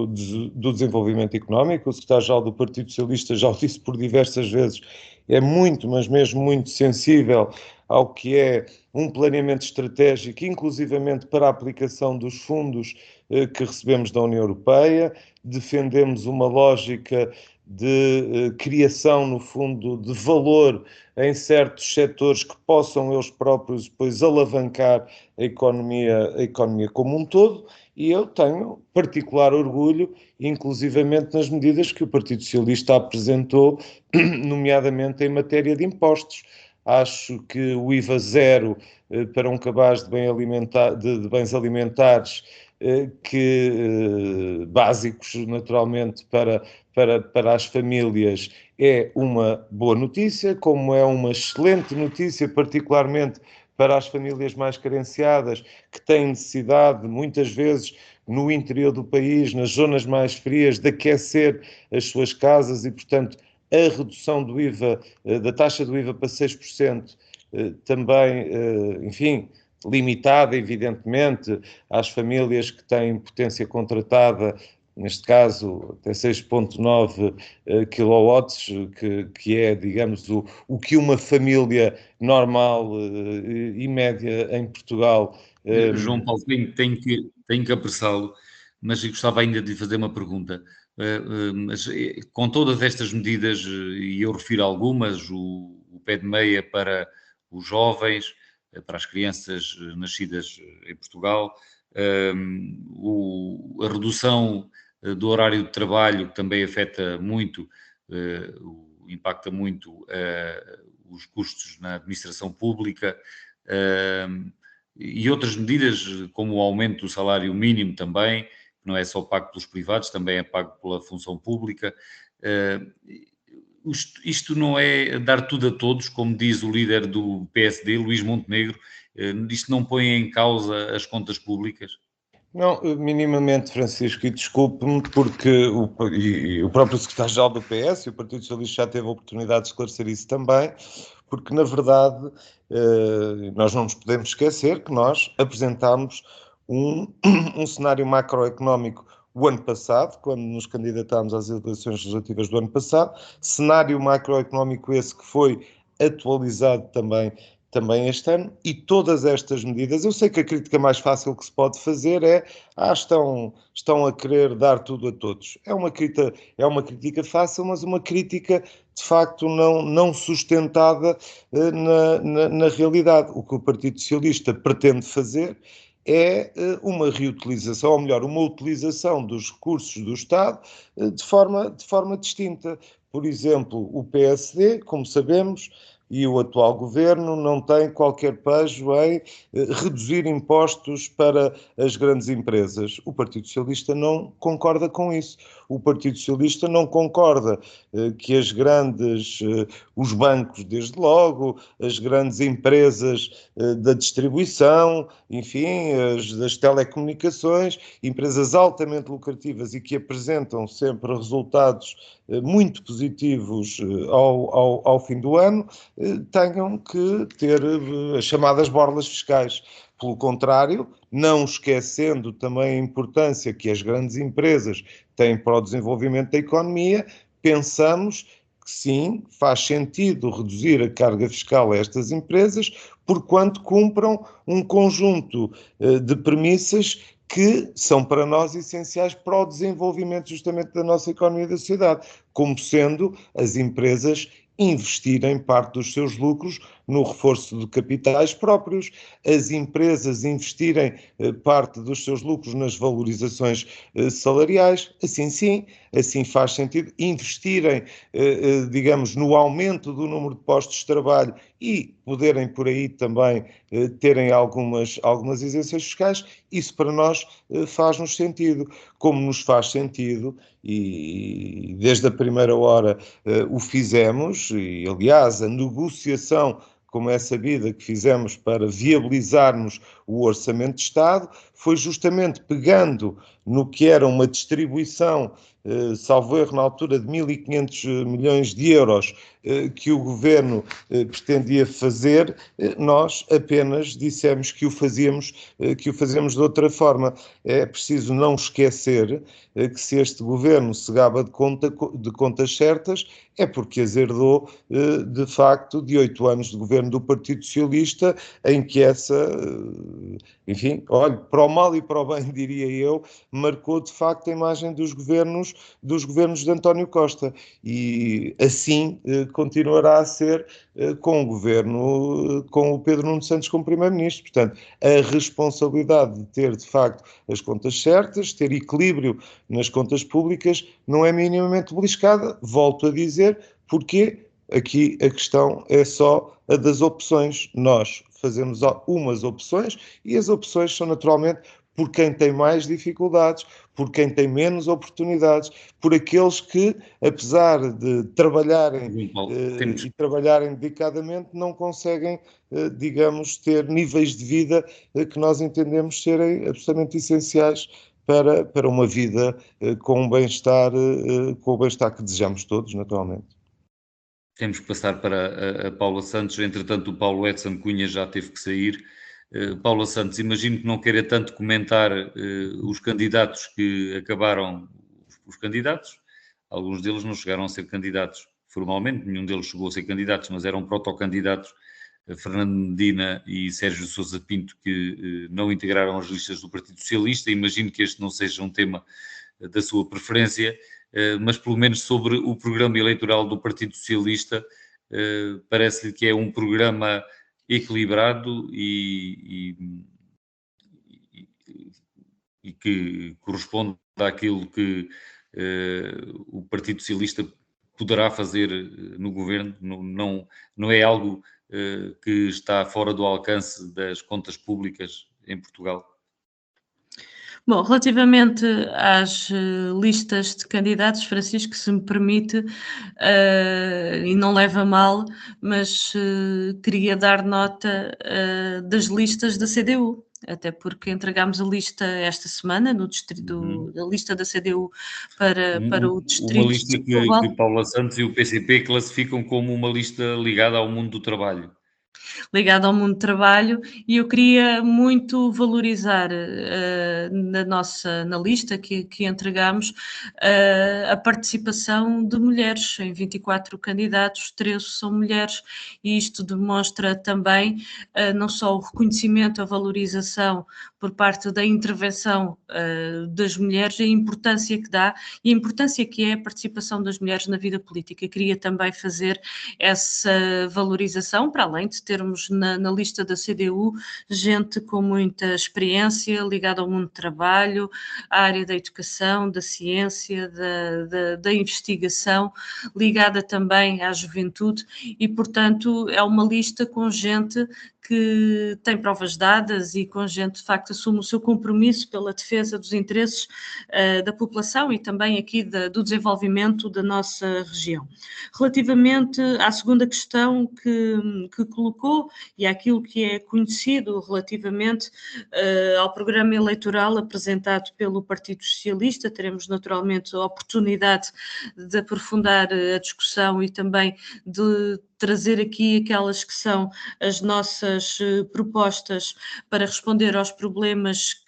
económico. O secretário-geral do Partido Socialista já o disse por diversas vezes, é muito, mas mesmo muito sensível ao que é um planeamento estratégico, inclusivamente para a aplicação dos fundos que recebemos da União Europeia. Defendemos uma lógica de criação, no fundo, de valor em certos setores que possam eles próprios depois alavancar a economia como um todo, e eu tenho particular orgulho, inclusivamente nas medidas que o Partido Socialista apresentou, nomeadamente em matéria de impostos. Acho que o IVA zero para um cabaz de bens alimentares básicos, naturalmente, para as famílias, é uma boa notícia, como é uma excelente notícia, particularmente para as famílias mais carenciadas, que têm necessidade, muitas vezes, no interior do país, nas zonas mais frias, de aquecer as suas casas e, portanto, a redução do IVA, da taxa do IVA para 6%, também, enfim, limitada, evidentemente, às famílias que têm potência contratada, neste caso até 6,9 kW, que é, digamos, o que uma família normal e média em Portugal... João Paulo, tenho que apressá-lo, mas eu gostava ainda de lhe fazer uma pergunta. Mas com todas estas medidas, e eu refiro algumas, o pé de meia para os jovens, para as crianças nascidas em Portugal, a redução do horário de trabalho, que também afeta muito, impacta muito os custos na administração pública, e outras medidas, como o aumento do salário mínimo também, que não é só pago pelos privados, também é pago pela função pública. Isto não é dar tudo a todos, como diz o líder do PSD, Luís Montenegro, isto não põe em causa as contas públicas? Não, minimamente, Francisco, e desculpe-me, porque o próprio secretário-geral do PS e o Partido Socialista já teve a oportunidade de esclarecer isso também, porque, na verdade, nós não nos podemos esquecer que nós apresentámos um cenário macroeconómico o ano passado, quando nos candidatámos às eleições legislativas do ano passado, cenário macroeconómico esse que foi atualizado também este ano, e todas estas medidas, eu sei que a crítica mais fácil que se pode fazer é estão a querer dar tudo a todos. É uma crítica fácil, mas uma crítica de facto não sustentada na realidade. O que o Partido Socialista pretende fazer é uma reutilização, ou melhor, uma utilização dos recursos do Estado de forma distinta. Por exemplo, o PSD, como sabemos, e o atual governo não tem qualquer pejo em reduzir impostos para as grandes empresas. O Partido Socialista não concorda com isso. O Partido Socialista não concorda que os bancos, desde logo, as grandes empresas da distribuição, enfim, das telecomunicações, empresas altamente lucrativas e que apresentam sempre resultados muito positivos ao fim do ano, tenham que ter as chamadas borlas fiscais. Pelo contrário, não esquecendo também a importância que as grandes empresas têm para o desenvolvimento da economia, pensamos que sim, faz sentido reduzir a carga fiscal a estas empresas, porquanto cumpram um conjunto de premissas que são para nós essenciais para o desenvolvimento justamente da nossa economia e da sociedade, como sendo as empresas investirem parte dos seus lucros no reforço de capitais próprios, as empresas investirem parte dos seus lucros nas valorizações salariais, assim sim, assim faz sentido, investirem, digamos, no aumento do número de postos de trabalho e poderem por aí também terem algumas isenções fiscais, isso para nós faz-nos sentido, como nos faz sentido, e desde a primeira hora o fizemos, e aliás a negociação, como é sabida, que fizemos para viabilizarmos o Orçamento de Estado, foi justamente pegando no que era uma distribuição, salvo erro na altura de 1.500 milhões de euros, que o Governo pretendia fazer, nós apenas dissemos que o fazíamos de outra forma. É preciso não esquecer que se este Governo se gaba de contas certas, é porque as herdou, de facto, de 8 anos de governo do Partido Socialista, em que enfim, olha, para o mal e para o bem, diria eu, marcou de facto a imagem dos governos dos governos de António Costa, e assim continuará a ser com o governo, com o Pedro Nuno Santos como primeiro-ministro. Portanto, a responsabilidade de ter, de facto, as contas certas, ter equilíbrio nas contas públicas, não é minimamente beliscada. Volto a dizer, porque aqui a questão é só a das opções. Nós fazemos umas opções e as opções são naturalmente por quem tem mais dificuldades, por quem tem menos oportunidades, por aqueles que, apesar de trabalharem e trabalharem dedicadamente, não conseguem, digamos, ter níveis de vida que nós entendemos serem absolutamente essenciais para uma vida com o bem-estar que desejamos todos, naturalmente. Temos que passar para a Paula Santos. Entretanto, o Paulo Edson Cunha já teve que sair. Paula Santos, imagino que não queira tanto comentar os candidatos que acabaram, os candidatos, alguns deles não chegaram a ser candidatos formalmente, nenhum deles chegou a ser candidatos, mas eram protocandidatos, Fernando Medina e Sérgio Sousa Pinto, que não integraram as listas do Partido Socialista. Imagino que este não seja um tema da sua preferência, mas pelo menos sobre o programa eleitoral do Partido Socialista, parece-lhe que é um programa equilibrado e que corresponde àquilo que o Partido Socialista poderá fazer no governo. Não é algo que está fora do alcance das contas públicas em Portugal. Bom, relativamente às listas de candidatos, Francisco, se me permite, e não leva a mal, mas queria dar nota das listas da CDU, até porque entregámos a lista esta semana, no distrito, a lista da CDU para o distrito uma lista de Setúbal. que Paula Santos e o PCP classificam como uma lista ligada ao mundo do trabalho. Ligado ao mundo do trabalho, e eu queria muito valorizar na lista que entregamos a participação de mulheres. Em 24 candidatos, 13 são mulheres, e isto demonstra também não só o reconhecimento, a valorização por parte da intervenção das mulheres, a importância que dá e a importância que é a participação das mulheres na vida política. Queria também fazer essa valorização, para além de termos na lista da CDU gente com muita experiência ligada ao mundo do trabalho, à área da educação, da ciência, da investigação, ligada também à juventude, e portanto é uma lista com gente que tem provas dadas e com gente, de facto, assume o seu compromisso pela defesa dos interesses da população e também aqui do desenvolvimento da nossa região. Relativamente à segunda questão que colocou e àquilo que é conhecido relativamente ao programa eleitoral apresentado pelo Partido Socialista, teremos naturalmente a oportunidade de aprofundar a discussão e também de trazer aqui aquelas que são as nossas propostas para responder aos problemas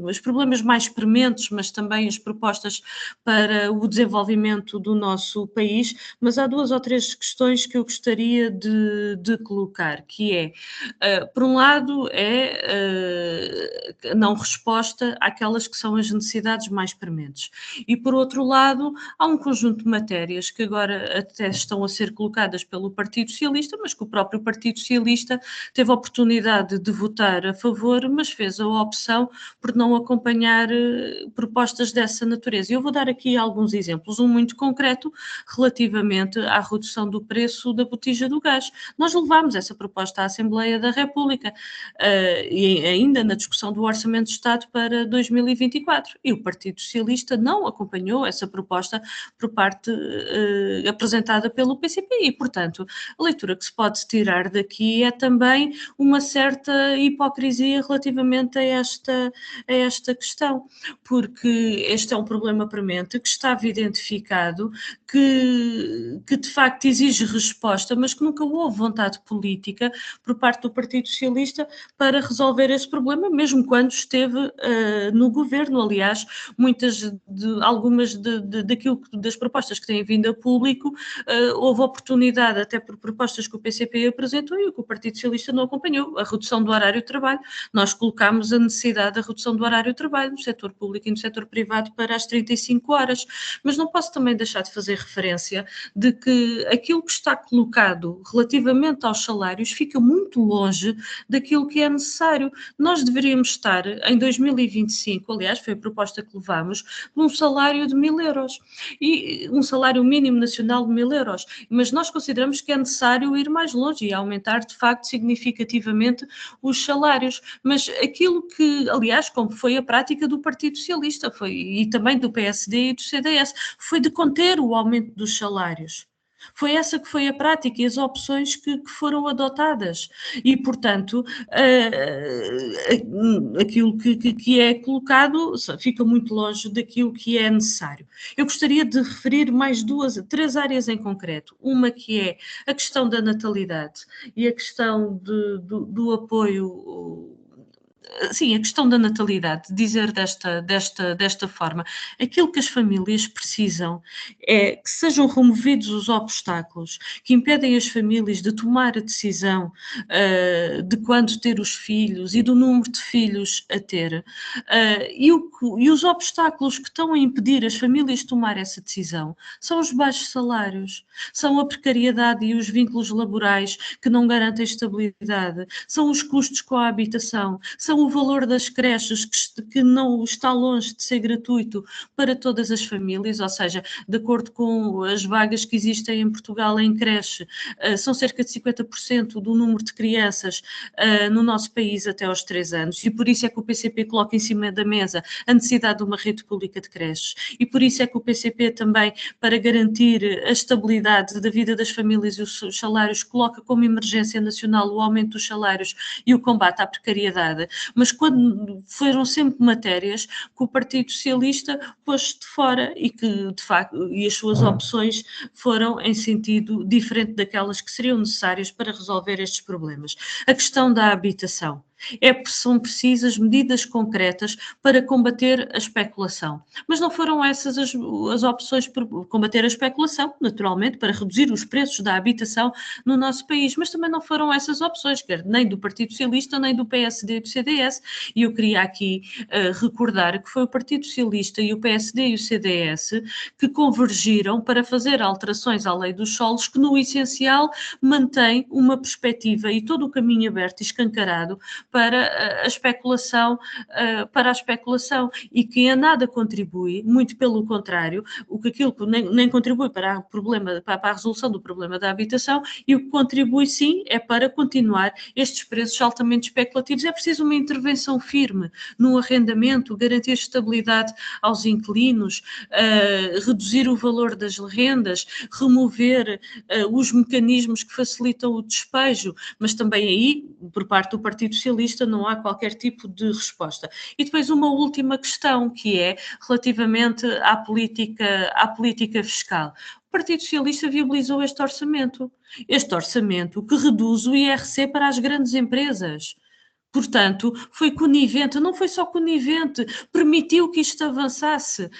os problemas mais prementes, mas também as propostas para o desenvolvimento do nosso país. Mas há 2 ou 3 questões que eu gostaria de colocar, que é, por um lado, a não resposta àquelas que são as necessidades mais prementes, e por outro lado, há um conjunto de matérias que agora até estão a ser colocadas pelo Partido Socialista, mas que o próprio Partido Socialista teve a oportunidade de votar a favor, mas fez a opção por não acompanhar propostas dessa natureza. Eu vou dar aqui alguns exemplos, um muito concreto relativamente à redução do preço da botija do gás. Nós levámos essa proposta à Assembleia da República e ainda na discussão do Orçamento de Estado para 2024, e o Partido Socialista não acompanhou essa proposta por parte apresentada pelo PCP, e portanto a leitura que se pode tirar daqui é também uma certa hipocrisia relativamente a esta questão, porque este é um problema premente que estava identificado, que de facto exige resposta, mas que nunca houve vontade política por parte do Partido Socialista para resolver esse problema, mesmo quando esteve no governo. Aliás, algumas das propostas que têm vindo a público, houve oportunidade até por propostas que o PCP apresentou e que o Partido Socialista não acompanhou. A redução do horário de trabalho. Nós colocámos a necessidade da redução do horário de trabalho no setor público e no setor privado para as 35 horas. Mas não posso também deixar de fazer referência de que aquilo que está colocado relativamente aos salários fica muito longe daquilo que é necessário. Nós deveríamos estar em 2025, aliás, foi a proposta que levámos, num salário de 1.000 euros, e um salário mínimo nacional de 1.000 euros, mas nós consideramos que é necessário ir mais longe e aumentar, de facto, significativamente os salários, mas aquilo que, aliás, como foi a prática do Partido Socialista, e também do PSD e do CDS, foi de conter o aumento dos salários. Foi essa que foi a prática e as opções que foram adotadas e, portanto, aquilo que é colocado fica muito longe daquilo que é necessário. Eu gostaria de referir mais três áreas em concreto. Uma que é a questão da natalidade e a questão do apoio. Sim, a questão da natalidade, dizer desta forma, aquilo que as famílias precisam é que sejam removidos os obstáculos que impedem as famílias de tomar a decisão de quando ter os filhos e do número de filhos a ter. E os obstáculos que estão a impedir as famílias de tomar essa decisão são os baixos salários, são a precariedade e os vínculos laborais que não garantem estabilidade, são os custos com a habitação, são o valor das creches que não está longe de ser gratuito para todas as famílias, ou seja, de acordo com as vagas que existem em Portugal em creche, são cerca de 50% do número de crianças no nosso país até aos 3 anos, e por isso é que o PCP coloca em cima da mesa a necessidade de uma rede pública de creches, e por isso é que o PCP também, para garantir a estabilidade da vida das famílias e os seus salários, coloca como emergência nacional o aumento dos salários e o combate à precariedade, mas quando foram sempre matérias que o Partido Socialista pôs de fora e que, de facto, e as suas opções foram em sentido diferente daquelas que seriam necessárias para resolver estes problemas. A questão da habitação. São precisas medidas concretas para combater a especulação. Mas não foram essas as opções para combater a especulação, naturalmente, para reduzir os preços da habitação no nosso país, mas também não foram essas opções, nem do Partido Socialista, nem do PSD e do CDS, e eu queria aqui recordar que foi o Partido Socialista e o PSD e o CDS que convergiram para fazer alterações à lei dos solos que, no essencial, mantém uma perspectiva e todo o caminho aberto e escancarado para a especulação, e que em nada contribui, muito pelo contrário, aquilo que nem contribui para a resolução do problema da habitação, e o que contribui sim é para continuar estes preços altamente especulativos. É preciso uma intervenção firme no arrendamento, garantir estabilidade aos inquilinos, reduzir o valor das rendas, remover os mecanismos que facilitam o despejo, mas também aí, por parte do Partido Socialista, não há qualquer tipo de resposta. E depois uma última questão, que é relativamente à política fiscal. O Partido Socialista viabilizou este orçamento que reduz o IRC para as grandes empresas. Portanto, foi conivente, não foi só conivente, permitiu que isto avançasse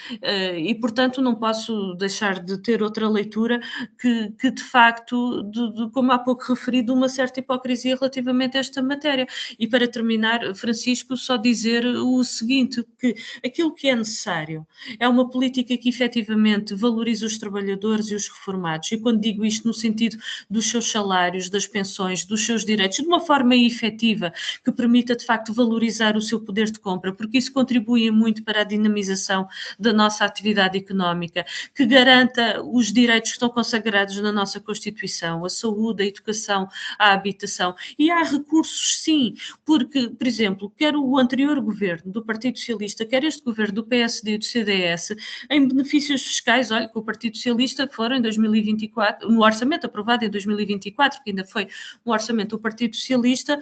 e, portanto, não posso deixar de ter outra leitura que de facto, como há pouco referi, de uma certa hipocrisia relativamente a esta matéria. E para terminar, Francisco, só dizer o seguinte, que aquilo que é necessário é uma política que efetivamente valorize os trabalhadores e os reformados, e quando digo isto no sentido dos seus salários, das pensões, dos seus direitos, de uma forma efetiva, que permita de facto valorizar o seu poder de compra, porque isso contribui muito para a dinamização da nossa atividade económica, que garanta os direitos que estão consagrados na nossa Constituição, a saúde, a educação, a habitação. E há recursos, sim, porque, por exemplo, quer o anterior governo do Partido Socialista, quer este governo do PSD e do CDS, em benefícios fiscais, olha, que o Partido Socialista foram em 2024, no orçamento aprovado em 2024, que ainda foi um orçamento do Partido Socialista,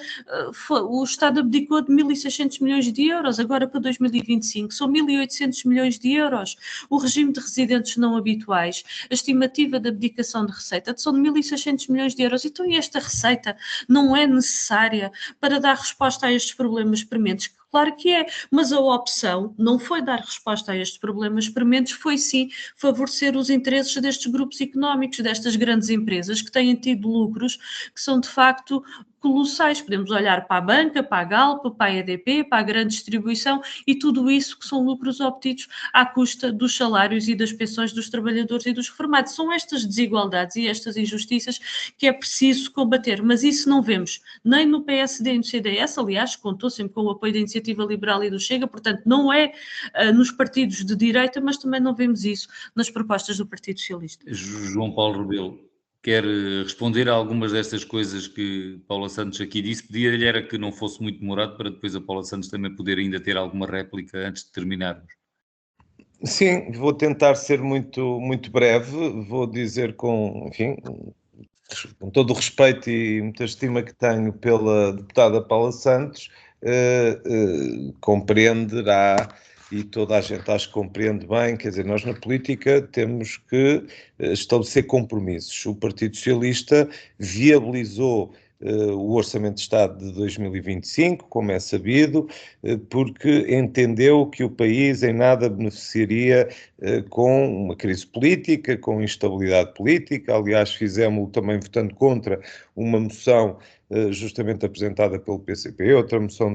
o Estado abdicou de 1.600 milhões de euros, agora para 2025 são 1.800 milhões de euros. O regime de residentes não habituais, a estimativa de abdicação de receita são de 1.600 milhões de euros. Então esta receita não é necessária para dar resposta a estes problemas prementes, que Claro que é, mas a opção não foi dar resposta a estes problemas prementes, foi sim favorecer os interesses destes grupos económicos, destas grandes empresas que têm tido lucros que são de facto colossais. Podemos olhar para a banca, para a Galp, para a EDP, para a grande distribuição e tudo isso que são lucros obtidos à custa dos salários e das pensões dos trabalhadores e dos reformados. São estas desigualdades e estas injustiças que é preciso combater, mas isso não vemos nem no PSD nem no CDS, aliás, contou sempre com o apoio da Iniciativa Liberal e do Chega, portanto não é nos partidos de direita, mas também não vemos isso nas propostas do Partido Socialista. João Paulo Rebelo, quer responder a algumas destas coisas que Paula Santos aqui disse? Pedia-lhe era que não fosse muito demorado para depois a Paula Santos também poder ainda ter alguma réplica antes de terminarmos. Sim, vou tentar ser muito, muito breve, vou dizer enfim, com todo o respeito e muita estima que tenho pela deputada Paula Santos, compreenderá, e toda a gente acho que compreende bem, quer dizer, nós na política temos que estabelecer compromissos. O Partido Socialista viabilizou o Orçamento de Estado de 2025, como é sabido, porque entendeu que o país em nada beneficiaria com uma crise política, com instabilidade política. Aliás, fizemos também votando contra uma moção justamente apresentada pelo PCP, outra moção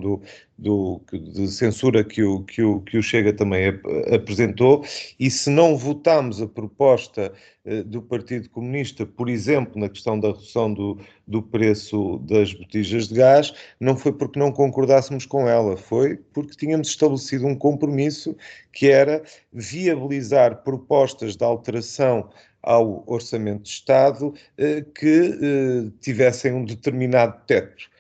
de censura que o Chega também apresentou, e se não votámos a proposta do Partido Comunista, por exemplo, na questão da redução do preço das botijas de gás, não foi porque não concordássemos com ela, foi porque tínhamos estabelecido um compromisso que era viabilizar propostas de alteração ao Orçamento de Estado que tivessem um determinado teto.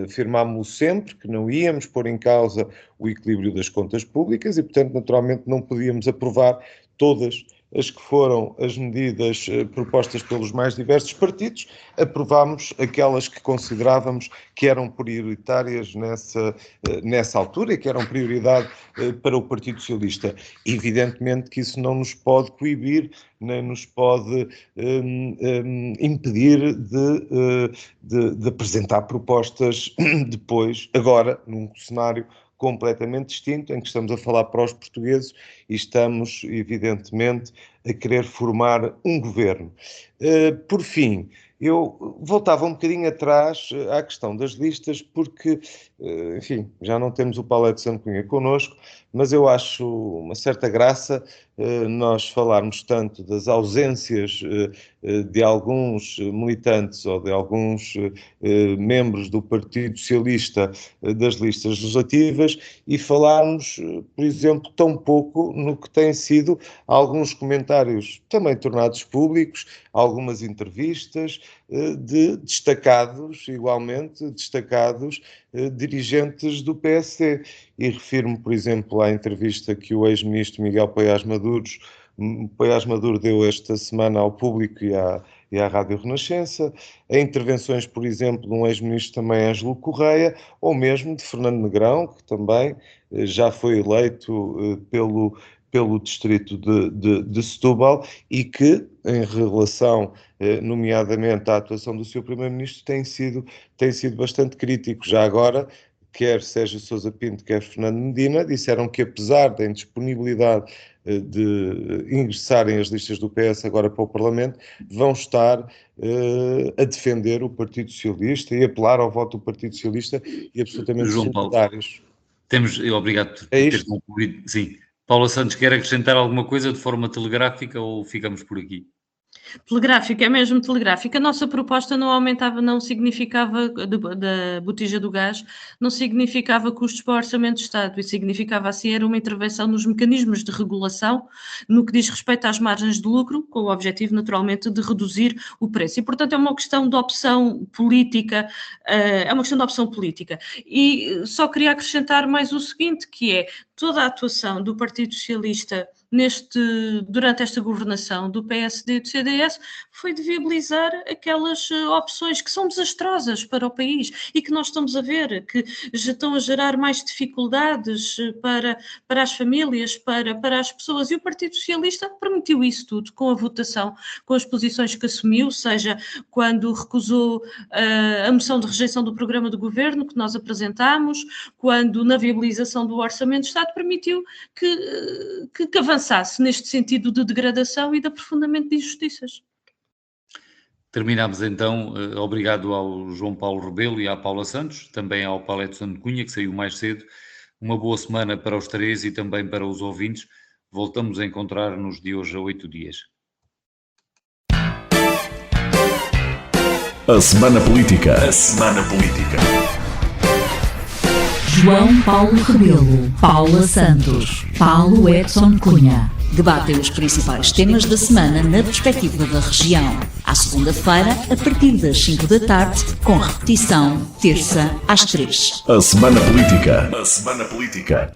Firmámos-lo sempre, que não íamos pôr em causa o equilíbrio das contas públicas e, portanto, naturalmente não podíamos aprovar todas as que foram as medidas propostas pelos mais diversos partidos. Aprovámos aquelas que considerávamos que eram prioritárias nessa altura e que eram prioridade para o Partido Socialista. Evidentemente que isso não nos pode coibir, nem nos pode impedir de apresentar propostas depois, agora, num cenário completamente distinto, em que estamos a falar para os portugueses e estamos, evidentemente, a querer formar um governo. Por fim, eu voltava um bocadinho atrás à questão das listas, porque, enfim, já não temos o Paulo Edson Cunha connosco, mas eu acho uma certa graça nós falarmos tanto das ausências de alguns militantes ou de alguns membros do Partido Socialista das listas legislativas e falarmos, por exemplo, tão pouco no que têm sido alguns comentários também tornados públicos, algumas entrevistas de destacados, igualmente destacados, dirigentes do PSD. E refiro-me, por exemplo, à entrevista que o ex-ministro Miguel Paiás Maduro deu esta semana ao Público e à Rádio Renascença, a intervenções, por exemplo, de um ex-ministro também, Ângelo Correia, ou mesmo de Fernando Negrão, que também já foi eleito pelo distrito de Setúbal e que, em relação, nomeadamente, à atuação do seu primeiro-ministro, tem sido bastante crítico. Já agora, quer Sérgio Sousa Pinto, quer Fernando Medina, disseram que, apesar da indisponibilidade de ingressarem as listas do PS agora para o Parlamento, vão estar a defender o Partido Socialista e apelar ao voto do Partido Socialista e absolutamente solidários. Obrigado por É ter concluído. Sim. Paula Santos, quer acrescentar alguma coisa de forma telegráfica ou ficamos por aqui? Telegráfica, é mesmo telegráfica. A nossa proposta não aumentava, não significava, da botija do gás, não significava custos para o Orçamento de Estado e significava, assim, era uma intervenção nos mecanismos de regulação no que diz respeito às margens de lucro, com o objetivo, naturalmente, de reduzir o preço. E, portanto, é uma questão de opção política, E só queria acrescentar mais o seguinte, que é toda a atuação do Partido Socialista durante esta governação do PSD e do CDS foi de viabilizar aquelas opções que são desastrosas para o país e que nós estamos a ver, que já estão a gerar mais dificuldades para as famílias, para as pessoas. E o Partido Socialista permitiu isso tudo com a votação, com as posições que assumiu, seja quando recusou a moção de rejeição do programa do governo que nós apresentámos, quando na viabilização do Orçamento de Estado permitiu que avançasse neste sentido de degradação e de aprofundamento de injustiças. Terminamos então, obrigado ao João Paulo Rebelo e à Paula Santos, também ao Paulo Edson de Cunha, que saiu mais cedo. Uma boa semana para os três e também para os ouvintes. Voltamos a encontrar-nos de hoje a 8 dias. A Semana Política. A Semana Política. João Paulo Rebelo, Paula Santos, Paulo Edson Cunha. Debatem os principais temas da semana na perspectiva da região. À segunda-feira, a partir das 5 da tarde, com repetição, terça às 3. A Semana Política. A Semana Política.